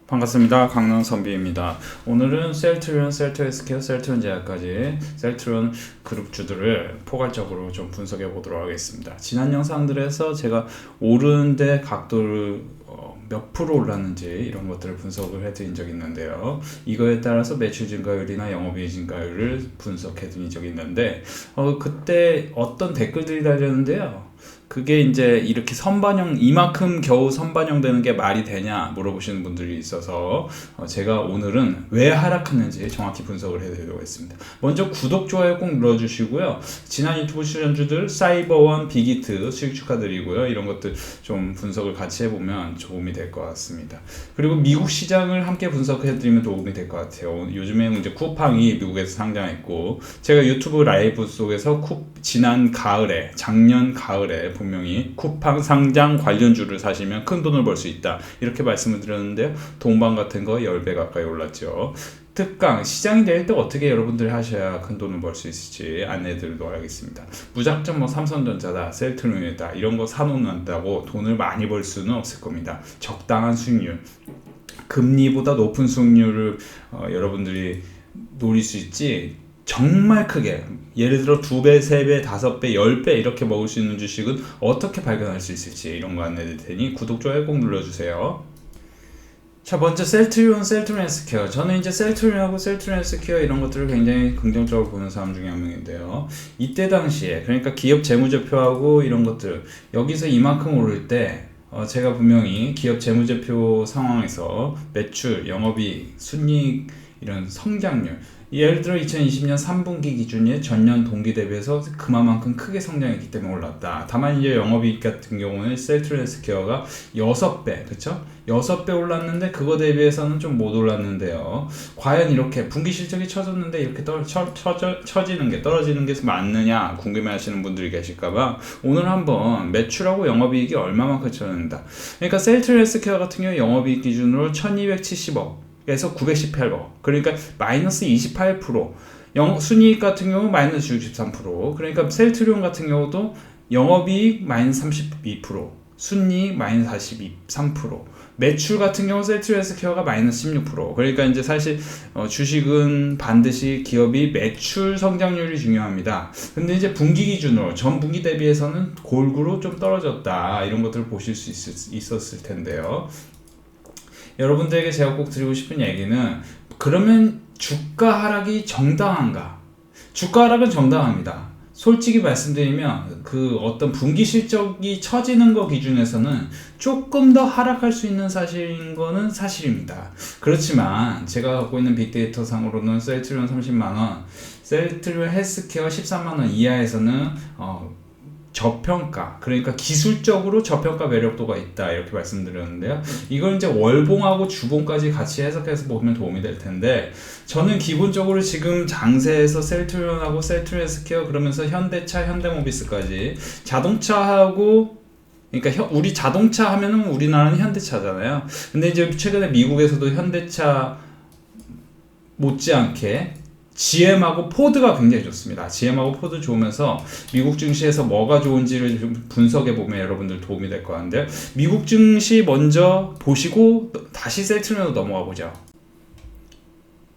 반갑습니다. 강릉 선비입니다. 오늘은 셀트리온, 셀트리온스퀘어, 셀트리온 제약까지 셀트리온 그룹주들을 포괄적으로 좀 분석해 보도록 하겠습니다. 지난 영상들에서 제가 오르는데 각도를 몇 프로 올랐는지 이런 것들을 분석을 해드린 적이 있는데요. 이거에 따라서 매출 증가율이나 영업이익 증가율을 분석해 드린 적이 있는데 그때 어떤 댓글들이 달렸는데요. 그게 이제 이렇게 선반영, 이만큼 겨우 선반영 되는 게 말이 되냐 물어보시는 분들이 있어서 제가 오늘은 왜 하락했는지 정확히 분석을 해드리도록 했습니다. 먼저 구독, 좋아요 꼭 눌러주시고요. 지난 유튜브 출연주들 사이버원, 빅히트 수익 축하드리고요. 이런 것들 좀 분석을 같이 해보면 도움이 될 것 같습니다. 그리고 미국 시장을 함께 분석해드리면 도움이 될 것 같아요. 요즘에 이제 쿠팡이 미국에서 상장했고 제가 유튜브 라이브 속에서 지난 가을에, 작년 가을에 분명히 쿠팡 상장 관련주를 사시면 큰 돈을 벌 수 있다 이렇게 말씀을 드렸는데요. 동방 같은 거 10배 가까이 올랐죠. 특강 시장이 될 때 어떻게 여러분들이 하셔야 큰 돈을 벌 수 있을지 안내해드리도록 하겠습니다. 무작정 삼성전자다, 셀트리온이다 이런 거 사놓는다고 돈을 많이 벌 수는 없을 겁니다. 적당한 수익률, 금리보다 높은 수익률을 여러분들이 노릴 수 있지, 정말 크게 예를 들어 2배, 3배, 5배, 10배 이렇게 먹을 수 있는 주식은 어떻게 발견할 수 있을지 이런 거 안내해 드릴 테니 구독, 좋아요 꼭 눌러주세요. 자, 먼저 셀트리온, 셀트리온스퀘어. 저는 이제 셀트리온하고 셀트리온스퀘어 이런 것들을 굉장히 긍정적으로 보는 사람 중에 한 명인데요. 이때 당시에 그러니까 기업 재무제표하고 이런 것들 여기서 이만큼 오를 때 제가 분명히 기업 재무제표 상황에서 매출, 영업이익, 순이익 이런 성장률, 예를 들어 2020년 3분기 기준에 전년 동기 대비해서 그만큼 크게 성장했기 때문에 올랐다. 다만 이제 영업이익 같은 경우는 셀트리온스퀘어가 6배, 그쵸? 6배 올랐는데 그거 대비해서는 좀 못 올랐는데요. 과연 이렇게 분기 실적이 쳐졌는데 이렇게 처지는 게, 떨어지는 게 맞느냐 궁금해 하시는 분들이 계실까봐 오늘 한번 매출하고 영업이익이 얼마만큼 쳐졌는다. 그러니까 셀트리온스퀘어 같은 경우 영업이익 기준으로 1270억 에서 918억, 그러니까 마이너스 28%, 순이익 같은 경우 마이너스 63%, 그러니까 셀트리온 같은 경우도 영업이익 마이너스 32%, 순이익 마이너스 43%, 매출 같은 경우 셀트리온스퀘어가 마이너스 16%. 그러니까 이제 사실 주식은 반드시 기업이 매출 성장률이 중요합니다. 근데 이제 분기 기준으로 전 분기 대비해서는 골고루 좀 떨어졌다 이런 것들을 보실 수 있었을 텐데요. 여러분들에게 제가 꼭 드리고 싶은 얘기는, 그러면 주가 하락이 정당한가? 주가 하락은 정당합니다. 솔직히 말씀드리면 그 어떤 분기 실적이 처지는 거 기준에서는 조금 더 하락할 수 있는 사실인 거는 사실입니다. 그렇지만 제가 갖고 있는 빅데이터 상으로는 셀트리온 30만원, 셀트리온 헬스케어 13만원 이하에서는 저평가, 그러니까 기술적으로 저평가 매력도가 있다 이렇게 말씀드렸는데요. 이걸 이제 월봉하고 주봉까지 같이 해석해서 보면 도움이 될 텐데, 저는 기본적으로 지금 장세에서 셀트리온하고 셀트리온스퀘어 그러면서 현대차, 현대모비스까지 자동차하고, 그러니까 우리 자동차 하면은 우리나라는 현대차잖아요. 근데 이제 최근에 미국에서도 현대차 못지않게 GM하고 포드가 굉장히 좋습니다. GM하고 포드 좋으면서 미국 증시에서 뭐가 좋은지를 좀 분석해 보면 여러분들 도움이 될 것 같은데, 미국 증시 먼저 보시고 다시 셀트리온으로 넘어가 보죠.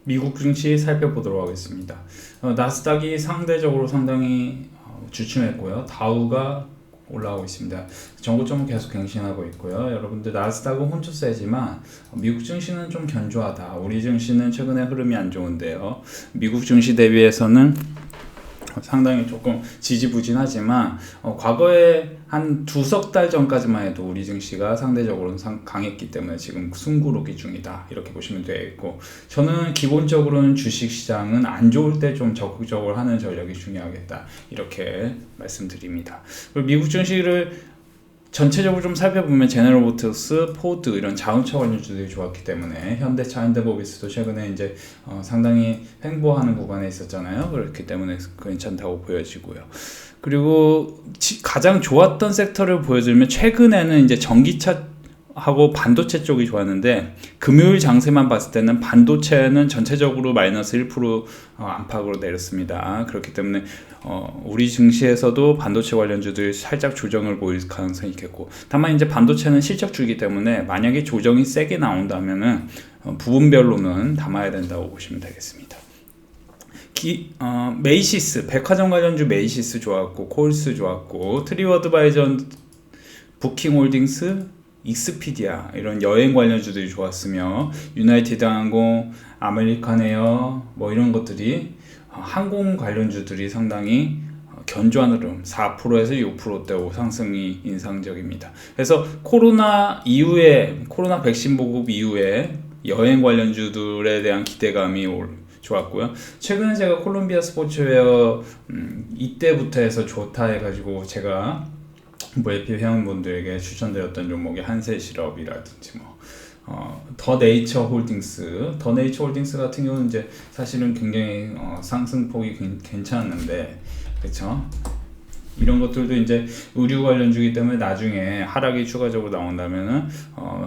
미국 증시 살펴보도록 하겠습니다. 나스닥이 상대적으로 상당히 주춤했고요. 다우가 올라오고 있습니다. 정고점은 계속 갱신하고 있고요. 여러분들 나스닥은 혼자 세지만 미국 증시는 좀 견조하다. 우리 증시는 최근에 흐름이 안 좋은데요. 미국 증시 대비해서는 상당히 조금 지지부진하지만 과거에 한 2석 달 전까지만 해도 우리 증시가 상대적으로는 강했기 때문에 지금 숨고르기 중이다 이렇게 보시면 되겠고, 저는 기본적으로는 주식시장은 안 좋을 때 좀 적극적으로 하는 전략이 중요하겠다 이렇게 말씀드립니다. 그리고 미국 증시를 전체적으로 좀 살펴보면 제너럴 모터스, 포드 이런 자동차 관련주들이 좋았기 때문에 현대차, 현대모비스도 최근에 이제 상당히 횡보하는 구간에 있었잖아요. 그렇기 때문에 괜찮다고 보여지고요. 그리고 가장 좋았던 섹터를 보여드리면 최근에는 이제 전기차 하고 반도체 쪽이 좋았는데 금요일 장세만 봤을 때는 반도체는 전체적으로 마이너스 1% 안팎으로 내렸습니다. 그렇기 때문에 우리 증시에서도 반도체 관련주들이 살짝 조정을 보일 가능성이 있겠고, 다만 이제 반도체는 실적주이기 때문에 만약에 조정이 세게 나온다면은 부분별로는 담아야 된다고 보시면 되겠습니다. 메이시스, 백화점 관련주 메이시스 좋았고, 콜스 좋았고, 트리워드바이전, 부킹홀딩스, 익스피디아 이런 여행 관련주들이 좋았으며, 유나이티드 항공, 아메리칸 에어 뭐 이런 것들이 항공 관련주들이 상당히 견조한 흐름 4%에서 6%대로 상승이 인상적입니다. 그래서 코로나 이후에, 코로나 백신 보급 이후에 여행 관련주들에 대한 기대감이 좋았고요. 최근에 제가 콜롬비아 스포츠웨어 이때부터 해서 좋다 해가지고 제가 VIP 회원분들에게 추천드렸던 종목이 한세실업이라든지 더 네이처 홀딩스 같은 경우는 이제 사실은 굉장히 상승폭이 괜찮았는데, 그렇죠? 이런 것들도 이제 의류 관련주기 때문에 나중에 하락이 추가적으로 나온다면은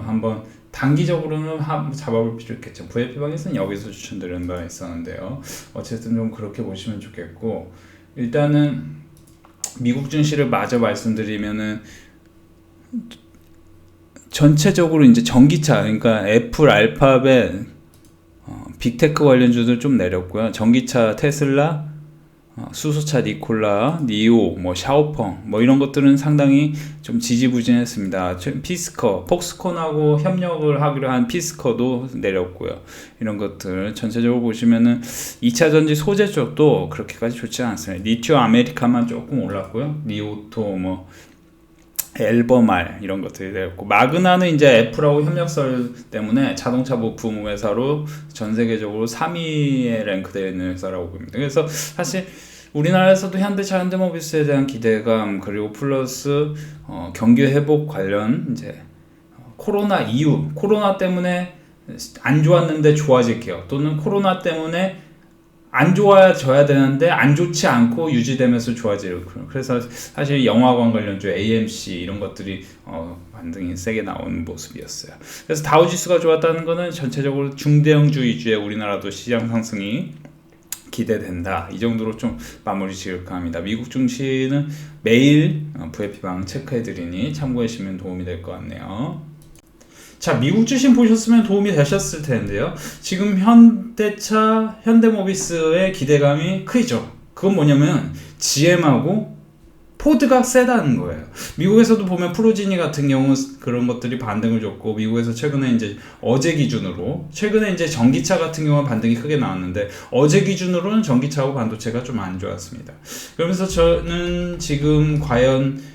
한번 단기적으로는 잡아볼 필요 있겠죠. VIP방에서는 여기서 추천드리는 바가 있었는데요. 어쨌든 좀 그렇게 보시면 좋겠고, 일단은 미국 증시를 마저 말씀드리면은 전체적으로 이제 전기차, 그러니까 애플, 알파벳, 빅테크 관련주들 좀 내렸고요. 전기차 테슬라, 수소차 니콜라, 니오, 샤오펑 이런 것들은 상당히 좀 지지부진했습니다. 피스커, 폭스콘하고 협력을 하기로 한 피스커도 내렸고요. 이런 것들 전체적으로 보시면은 2차 전지 소재 쪽도 그렇게까지 좋지 않습니다. 리튬 아메리카만 조금 올랐고요. 리오토, 엘버말 이런 것들이 되었고, 마그나는 이제 애플하고 협력설 때문에 자동차 부품 회사로 전 세계적으로 3위에 랭크되어 있는 회사라고 봅니다. 그래서 사실 우리나라에서도 현대차, 현대모비스에 대한 기대감, 그리고 플러스 경기 회복 관련 이제 코로나 이후, 코로나 때문에 안 좋았는데 좋아질게요, 또는 코로나 때문에 안 좋아져야 되는데 안 좋지 않고 유지되면서 좋아지고, 그래서 사실 영화관 관련주 AMC 이런 것들이 반등이 세게 나오는 모습이었어요. 그래서 다우지수가 좋았다는 것은 전체적으로 중대형주 위주의 우리나라도 시장 상승이 기대된다, 이 정도로 좀 마무리 지을까 합니다. 미국 증시는 매일 VIP방 체크해드리니 참고하시면 도움이 될 것 같네요. 자, 미국 주식 보셨으면 도움이 되셨을 텐데요. 지금 현대차, 현대모비스의 기대감이 크죠. 그건 뭐냐면 GM하고 포드가 세다는 거예요. 미국에서도 보면 프로지니 같은 경우 그런 것들이 반등을 줬고, 미국에서 최근에 이제 최근에 이제 전기차 같은 경우는 반등이 크게 나왔는데, 어제 기준으로는 전기차하고 반도체가 좀 안 좋았습니다. 그러면서 저는 지금 과연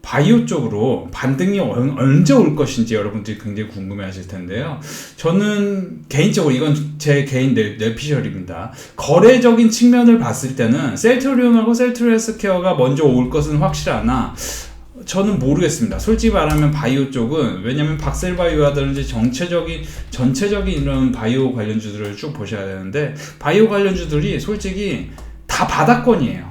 바이오 쪽으로 반등이 언제 올 것인지 여러분들이 굉장히 궁금해 하실 텐데요. 저는 개인적으로, 이건 제 개인 뇌피셜입니다. 거래적인 측면을 봤을 때는 셀트리온하고 셀트리온스퀘어가 먼저 올 것은 확실하나 저는 모르겠습니다. 솔직히 말하면 바이오 쪽은, 왜냐면 박셀바이오라든지 전체적인 이런 바이오 관련주들을 쭉 보셔야 되는데, 바이오 관련주들이 솔직히 다 바닥권이에요.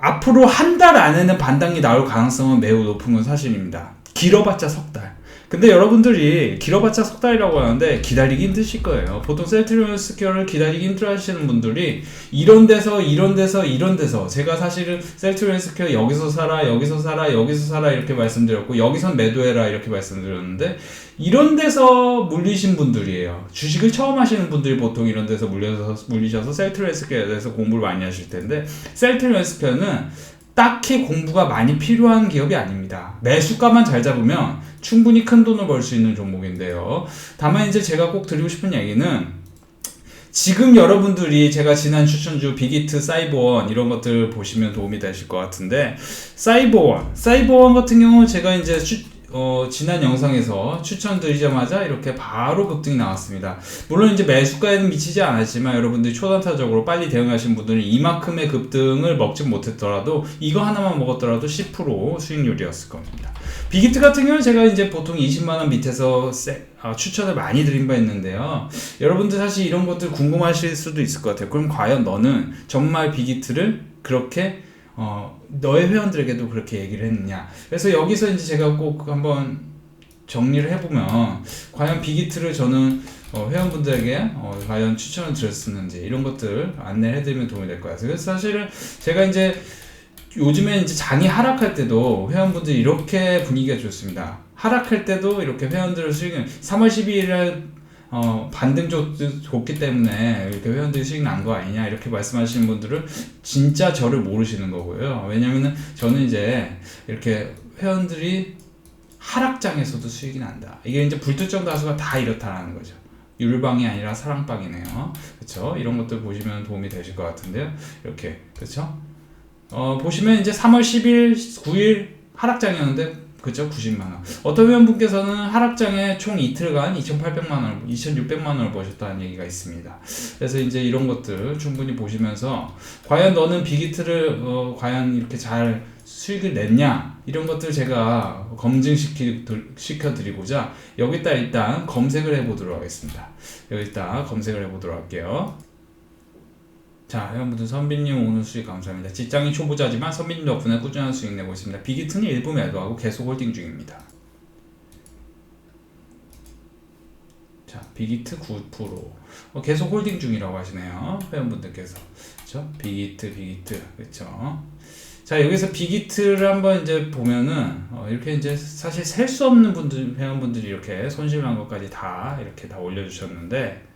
앞으로 한 달 안에는 반등이 나올 가능성은 매우 높은 건 사실입니다. 길어봤자 석 달. 근데 여러분들이 길어봤자 석 달이라고 하는데 기다리기 힘드실 거예요. 보통 셀트리온스퀘어를 기다리기 힘들어 하시는 분들이 이런 데서 제가 사실은 셀트리온스퀘어 여기서 사라 이렇게 말씀드렸고, 여기선 매도해라 이렇게 말씀드렸는데, 이런 데서 물리신 분들이에요. 주식을 처음 하시는 분들이 보통 이런 데서 물리셔서 셀트리온스퀘어에 대해서 공부를 많이 하실 텐데, 셀트리온스퀘어는 딱히 공부가 많이 필요한 기업이 아닙니다. 매수가만 잘 잡으면 충분히 큰 돈을 벌 수 있는 종목인데요. 다만 이제 제가 꼭 드리고 싶은 얘기는, 지금 여러분들이 제가 지난 추천주 빅히트, 사이버원 이런 것들 보시면 도움이 되실 것 같은데, 사이버원 같은 경우 제가 이제 지난 영상에서 추천드리자마자 이렇게 바로 급등이 나왔습니다. 물론 이제 매수가에는 미치지 않았지만 여러분들이 초단타적으로 빨리 대응하신 분들은 이만큼의 급등을 먹지 못했더라도, 이거 하나만 먹었더라도 10% 수익률이었을 겁니다. 빅히트 같은 경우는 제가 이제 보통 20만원 밑에서 추천을 많이 드린 바 있는데요. 여러분들 사실 이런 것들 궁금하실 수도 있을 것 같아요. 그럼 과연 너는 정말 빅히트를 그렇게 너의 회원들에게도 그렇게 얘기를 했느냐. 그래서 여기서 이제 제가 꼭 한번 정리를 해보면 과연 빅히트를 저는 회원분들에게 과연 추천을 드렸었는지 이런 것들 안내를 해드리면 도움이 될 것 같아요. 그래서 사실은 제가 이제 요즘에 이제 장이 하락할 때도 회원분들이 이렇게 분위기가 좋습니다. 하락할 때도 이렇게 회원들을 수익을 3월 12일에 반등 좋기 때문에 이렇게 회원들이 수익 난 거 아니냐 이렇게 말씀하시는 분들은 진짜 저를 모르시는 거고요. 왜냐면은 저는 이제 이렇게 회원들이 하락장에서도 수익이 난다. 이게 이제 불특정 다수가 다 이렇다라는 거죠. 율방이 아니라 사랑방이네요. 그쵸? 이런 것들 보시면 도움이 되실 것 같은데요. 이렇게. 그쵸? 보시면 이제 3월 10일, 9일 하락장이었는데 그죠? 90만원. 어떤 회원분께서는 하락장에 총 이틀간 2,800만원, 2,600만원을 버셨다는 얘기가 있습니다. 그래서 이제 이런 것들 충분히 보시면서 과연 너는 빅히트를 과연 이렇게 잘 수익을 냈냐? 이런 것들 제가 검증시켜드리고자 여기다 일단 검색을 해보도록 하겠습니다. 여기다 검색을 해보도록 할게요. 자, 회원분들 선비님 오늘 수익 감사합니다. 직장인 초보자지만 선비님 덕분에 꾸준한 수익 내고 있습니다. 빅히트는 일부 매도하고 계속 홀딩 중입니다. 자, 빅히트 9% 계속 홀딩 중이라고 하시네요. 회원분들께서. 그렇죠? 빅히트. 그렇죠? 자, 여기서 빅히트를 한번 이제 보면은 이렇게 이제 사실 셀 수 없는 분들 회원분들이 이렇게 손실난 것까지 다 이렇게 다 올려주셨는데.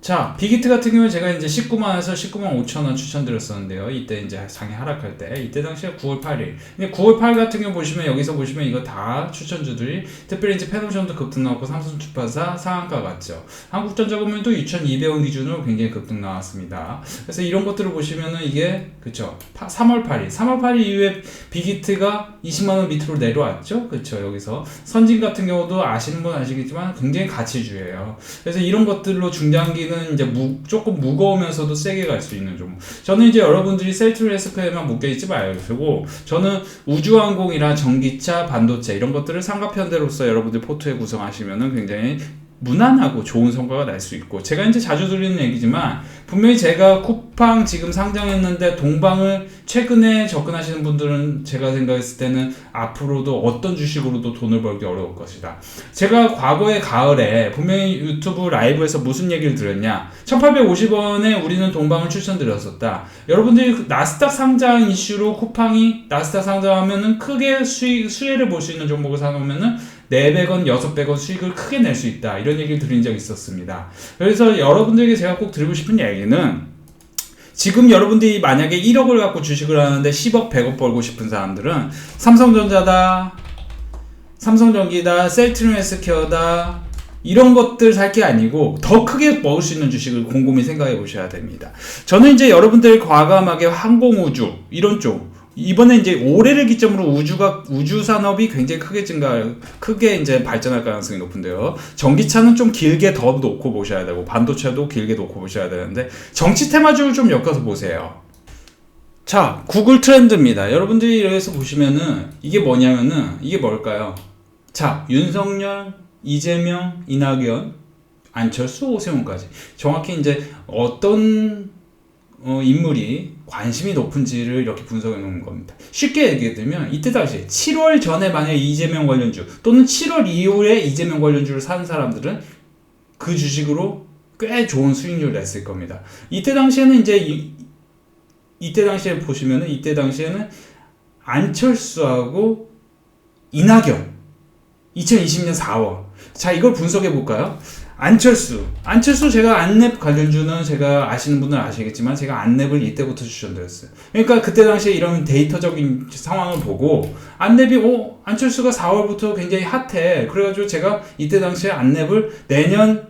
자, 빅히트 같은 경우는 제가 이제 19만원에서 19만 5천원 추천드렸었는데요. 이때 이제 장이 하락할 때, 이때 당시에 9월 8일. 근데 9월 8일 같은 경우 보시면 여기서 보시면 이거 다 추천주들이 특별히 이제 패널션도 급등 나왔고 삼성 주파사 상한가 같죠. 한국전자금융도 6,200원 기준으로 굉장히 급등 나왔습니다. 그래서 이런 것들을 보시면은 이게 그쵸. 3월 8일 이후에 빅히트가 20만원 밑으로 내려왔죠. 그쵸. 여기서 선진 같은 경우도 아시는 분 아시겠지만 굉장히 가치주예요. 그래서 이런 것들로 중장기 이제 조금 무거우면서도 세게 갈 수 있는 종목. 저는 이제 여러분들이 셀트리온에만 묶여있지 말고 저는 우주항공이나 전기차, 반도체 이런 것들을 삼각편대로서 여러분들 포트에 구성하시면은 굉장히 무난하고 좋은 성과가 날 수 있고, 제가 이제 자주 드리는 얘기지만 분명히 제가 쿠팡 지금 상장했는데 동방을 최근에 접근하시는 분들은 제가 생각했을 때는 앞으로도 어떤 주식으로도 돈을 벌기 어려울 것이다. 제가 과거에 가을에 분명히 유튜브 라이브에서 무슨 얘기를 드렸냐, 1850원에 우리는 동방을 추천드렸었다. 여러분들이 나스닥 상장 이슈로 쿠팡이 나스닥 상장하면은 크게 수혜를 볼 수 있는 종목을 사놓으면은 400원, 600원 수익을 크게 낼 수 있다. 이런 얘기를 드린 적이 있었습니다. 그래서 여러분들에게 제가 꼭 드리고 싶은 얘기는, 지금 여러분들이 만약에 1억을 갖고 주식을 하는데 10억, 100억 벌고 싶은 사람들은 삼성전자다, 삼성전기다, 셀트리온 헬스케어다, 이런 것들 살 게 아니고 더 크게 먹을 수 있는 주식을 곰곰이 생각해 보셔야 됩니다. 저는 이제 여러분들 과감하게 항공우주 이런 쪽, 이번에 이제 올해를 기점으로 우주 산업이 굉장히 크게 이제 발전할 가능성이 높은데요. 전기차는 좀 길게 더 놓고 보셔야 되고, 반도체도 길게 놓고 보셔야 되는데, 정치 테마주를 좀 엮어서 보세요. 자, 구글 트렌드입니다. 여러분들이 여기서 보시면은 이게 뭐냐면은 이게 뭘까요? 자, 윤석열, 이재명, 이낙연, 안철수, 오세훈까지 정확히 이제 어떤 인물이 관심이 높은지를 이렇게 분석해 놓은 겁니다. 쉽게 얘기해드리면 이때 당시 7월 전에 만약에 이재명 관련주 또는 7월 이후에 이재명 관련주를 사는 사람들은 그 주식으로 꽤 좋은 수익률을 냈을 겁니다. 이때 당시에는 이제 이때 당시에 보시면은 이때 당시에는 안철수하고 이낙연 2020년 4월. 자, 이걸 분석해 볼까요? 안철수 제가 안랩 관련주는 제가 아시는 분들은 아시겠지만 제가 안랩을 이때부터 추천드렸어요. 그러니까 그때 당시에 이런 데이터적인 상황을 보고 안랩이 안철수가 4월부터 굉장히 핫해. 그래가지고 제가 이때 당시에 안랩을 내년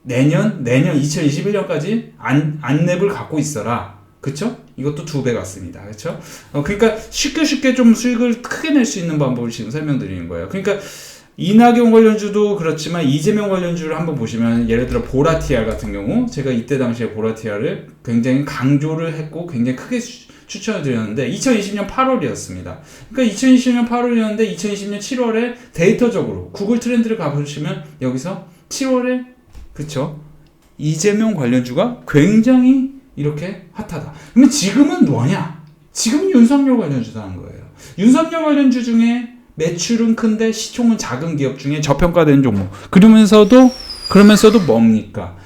2021년까지 안랩을 갖고 있어라. 그쵸? 이것도 2배 같습니다. 그쵸? 그러니까 쉽게 좀 수익을 크게 낼 수 있는 방법을 지금 설명드리는 거예요. 그러니까 이낙연 관련주도 그렇지만 이재명 관련주를 한번 보시면, 예를 들어 보라티알 같은 경우 제가 이때 당시에 보라티알을 굉장히 강조를 했고 굉장히 크게 추천을 드렸는데 2020년 8월이었습니다. 그러니까 2020년 8월이었는데 2020년 7월에 데이터적으로 구글 트렌드를 가보시면 여기서 7월에 그쵸? 이재명 관련주가 굉장히 이렇게 핫하다. 그러면 지금은 뭐냐? 지금은 윤석열 관련주다는 거예요. 윤석열 관련주 중에 매출은 큰데 시총은 작은 기업 중에 저평가된 종목. 그러면서도 뭡니까?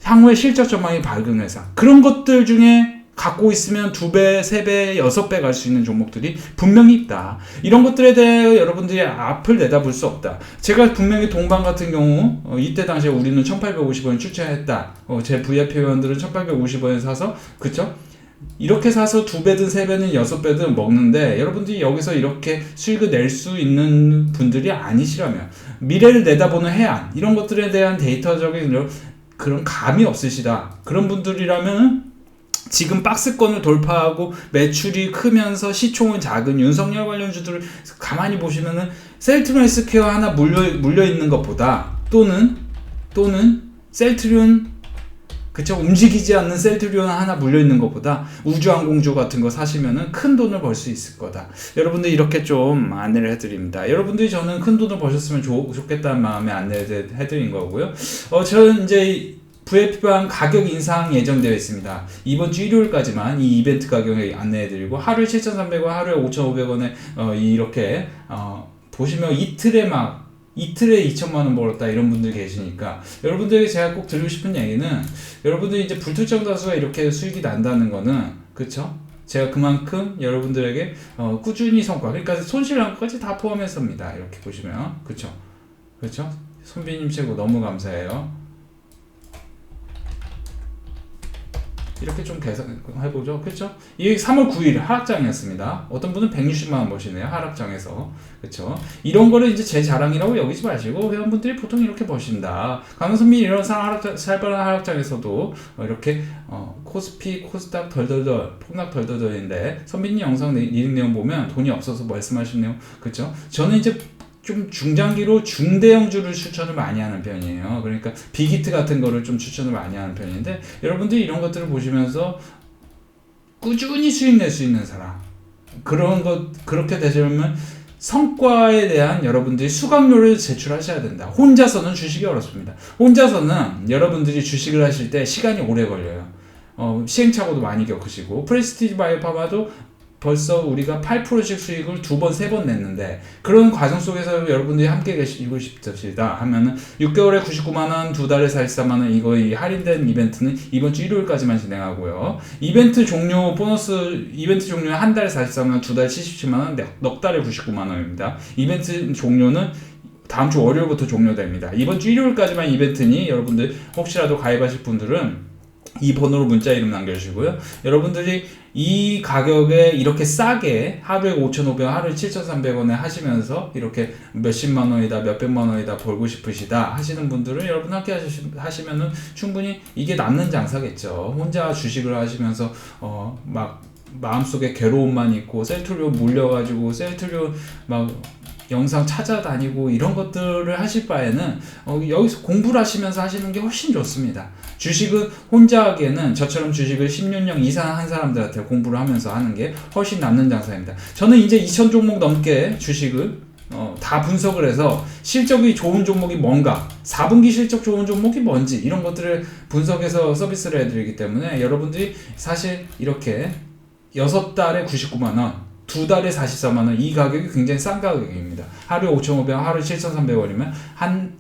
향후에 실적 전망이 밝은 회사. 그런 것들 중에 갖고 있으면 2배, 3배, 6배 갈 수 있는 종목들이 분명히 있다. 이런 것들에 대해 여러분들이 앞을 내다볼 수 없다. 제가 분명히 동방 같은 경우 이때 당시에 우리는 1850원 추천했다. 제 VIP 회원들은 1850원에 사서 그쵸? 이렇게 사서 2배든 3배든 6배든 먹는데 여러분들이 여기서 이렇게 수익을 낼 수 있는 분들이 아니시라면 미래를 내다보는 해안 이런 것들에 대한 데이터적인 그런 감이 없으시다. 그런 분들이라면 지금 박스권을 돌파하고 매출이 크면서 시총은 작은 윤석열 관련주들을 가만히 보시면은 셀트리온 헬스케어 하나 물려 있는 것보다 또는 셀트리온 그쵸 움직이지 않는 셀트리온 하나 물려 있는 것보다 우주항공주 같은 거 사시면은 큰 돈을 벌 수 있을 거다. 여러분들 이렇게 좀 안내를 해드립니다. 여러분들이 저는 큰 돈을 버셨으면 좋겠다는 마음에 안내를 해드린 거고요. 저는 이제 VF방 가격 인상 예정되어 있습니다. 이번 주 일요일까지만 이 이벤트 가격을 안내해드리고 하루에 7,300원, 하루에 5,500원에 이렇게 보시면 이틀에 2천만원 벌었다 이런 분들 계시니까 여러분들에게 제가 꼭 드리고 싶은 얘기는 여러분들이 이제 불특정 다수가 이렇게 수익이 난다는 거는 그쵸? 제가 그만큼 여러분들에게 꾸준히 성과 그러니까 손실한 것까지 다 포함해서입니다. 이렇게 보시면 그쵸? 손비님 최고 너무 감사해요. 이렇게 좀 계산해보죠. 그쵸? 이게 3월 9일 하락장이었습니다. 어떤 분은 160만원 버시네요. 하락장에서. 그쵸? 이런 거를 이제 제 자랑이라고 여기지 마시고, 회원분들이 보통 이렇게 버신다. 강선민 이런 살벌한 하락장에서도 이렇게, 코스피, 코스닥 덜덜덜, 폭락 덜덜덜인데, 선민님 영상 리딩 내용 보면 돈이 없어서 말씀하신 내용. 그쵸? 저는 이제 좀 중장기로 중대형주를 추천을 많이 하는 편이에요. 그러니까 빅히트 같은 거를 좀 추천을 많이 하는 편인데 여러분들이 이런 것들을 보시면서 꾸준히 수익 낼 수 있는 사람 그렇게 되시려면 성과에 대한 여러분들이 수강료를 제출하셔야 된다. 혼자서는 주식이 어렵습니다. 혼자서는 여러분들이 주식을 하실 때 시간이 오래 걸려요. 시행착오도 많이 겪으시고 프레스티지 바이오파마도 벌써 우리가 8%씩 수익을 2번, 3번 냈는데 그런 과정 속에서 여러분들이 함께 계시고 싶으시다 하면은 6개월에 99만원, 2달에 44만원 이거 이 할인된 이벤트는 이번 주 일요일까지만 진행하고요. 이벤트 종료 보너스 이벤트 종료는 한 달에 44만원, 2달에 77만원, 넉 달에 99만원입니다. 이벤트 종료는 다음 주 월요일부터 종료됩니다. 이번 주 일요일까지만 이벤트니 여러분들 혹시라도 가입하실 분들은 이 번호로 문자 이름 남겨주시고요. 여러분들이 이 가격에 이렇게 싸게 하루에 5,500원, 하루에 7,300원에 하시면서 이렇게 몇십만 원이다, 몇백만 원이다 벌고 싶으시다 하시는 분들은 여러분 함께 하시면은 충분히 이게 남는 장사겠죠. 혼자 주식을 하시면서 막 마음속에 괴로움만 있고 셀트리온 물려가지고 셀트리온 막 영상 찾아다니고 이런 것들을 하실 바에는 여기서 공부를 하시면서 하시는 게 훨씬 좋습니다. 주식은 혼자 하기에는 저처럼 주식을 10년령 이상 한 사람들한테 공부를 하면서 하는 게 훨씬 남는 장사입니다. 저는 이제 2,000 종목 넘게 주식을 다 분석을 해서 실적이 좋은 종목이 뭔가 4분기 실적 좋은 종목이 뭔지 이런 것들을 분석해서 서비스를 해드리기 때문에 여러분들이 사실 이렇게 6달에 99만원 2달에 44만원 이 가격이 굉장히 싼 가격입니다. 하루에 5,500원, 하루에 7,300원이면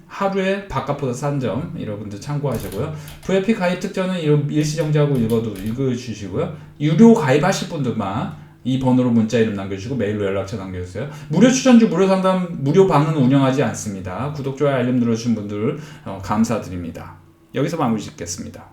하루에 바깥보다 싼 점 여러분들 참고하시고요. VIP 가입 특전은 일시정지하고 읽어주시고요. 유료 가입하실 분들만 이 번호로 문자 이름 남겨주시고 메일로 연락처 남겨주세요. 무료 추천주, 무료 상담, 무료 방은 운영하지 않습니다. 구독, 좋아요, 알림 눌러주신 분들 감사드립니다. 여기서 마무리 짓겠습니다.